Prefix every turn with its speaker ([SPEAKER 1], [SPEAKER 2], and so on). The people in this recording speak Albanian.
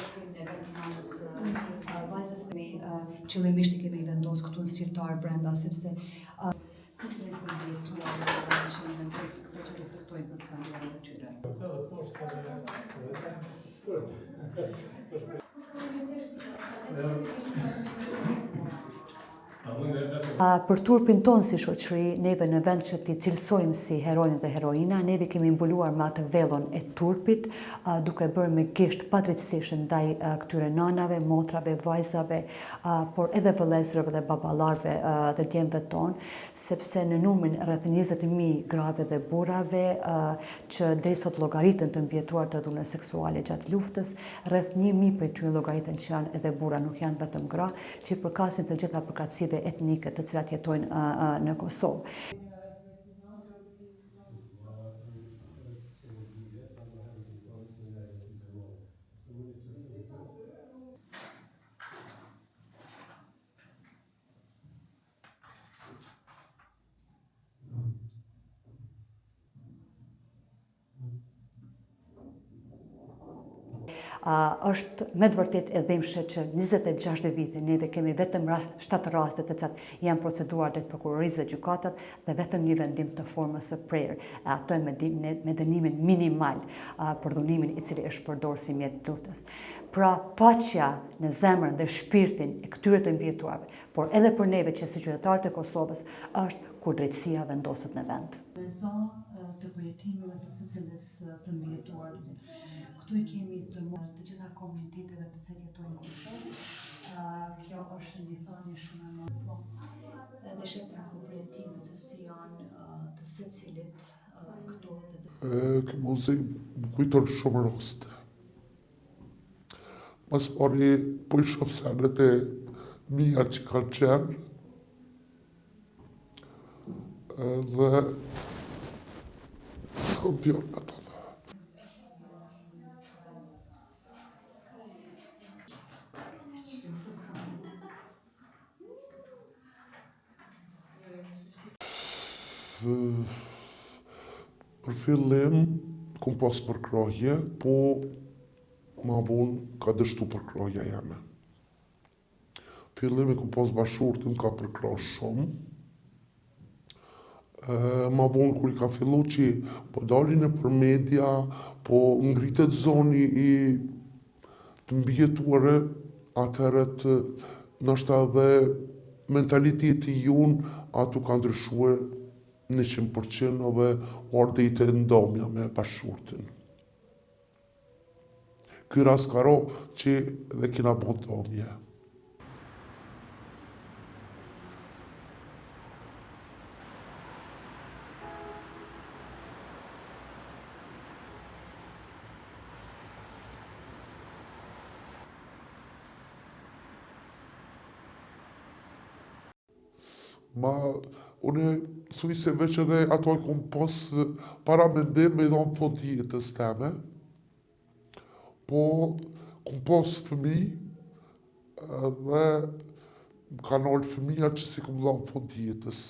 [SPEAKER 1] shkrimin e vetëmanës vajzës qëllimisht I kemi vendosur këtu në Sirtar brenda sepse si të rekomendatuar që I vendosë këto që reflektojnë për të kandidatët e tyre. Për turpin tonë si shoqëri, neve në vend që t'i cilësojmë si heroinin dhe heroina, neve kemi mbuluar me atë vellon e turpit, duke bërë me gisht padrejtësisht ndaj këtyre nanave, motrave, vajzave, por edhe vëllezërve dhe baballarëve dhe djemve tonë, sepse në numrin rreth 20.000 grave dhe burrave që deri sot llogaritën të mbjetuar të dhunës seksuale gjatë luftës, rreth 1.000 prej tyre llogaritën që janë edhe burra, nuk janë vetëm gra, që I përkasin të gjitha përkatësive etnike të cilat jetojnë në Kosovë. Është me të vërtet e dhimbshme që 26 vite neve kemi vetëm 7 raste të cilat janë proceduar drejt prokurorisë dhe gjykatat dhe vetëm një vendim të formës së prerë, ato me dënimin minimal për dhunimin I cili është përdorur si mjet luftës. Pra paqja në zemrën dhe shpirtin e këtyre të mbjetuarve, por edhe për neve që si qytetarët e Kosovës është kur drejtësia vendoset në vend. Të përjetimeve të secilës të mbjetuarve. Këtu I kemi të gjitha komuniteteve të cilat jetojnë në Kosovë. Kjo është një thënie shumë e madhe. Edhe shqiptar ku përjetimet se si janë të secilit këtu.
[SPEAKER 2] Muzi më kujton shumë raste. Mas pari po I shoh senet e mia që kanë qenë dhe s'kom fjallë ato. Për fillim, kom pas përkrahje, po ma vonë ka dështu përkrahja jeme. Fillimi kom pas bashkëshortin ka përkrah shumë. Ma vonë kur I ka fillu që po dalin e për media, po ngritet zoni I të mbjetuare, atëherët nështë edhe mentaliteti junë atu ka ndryshuar 100% edhe ardhe I të ndomja me bashkëshortin. Ky rast ka ro që dhe kina bo ndomje. Unë thuj se veç edhe ato I kom pas para mendim me dhonë fund jetës teme, po kom pas fëmi dhe më kanë ardhur fëmija që si kom dhonë fund jetës.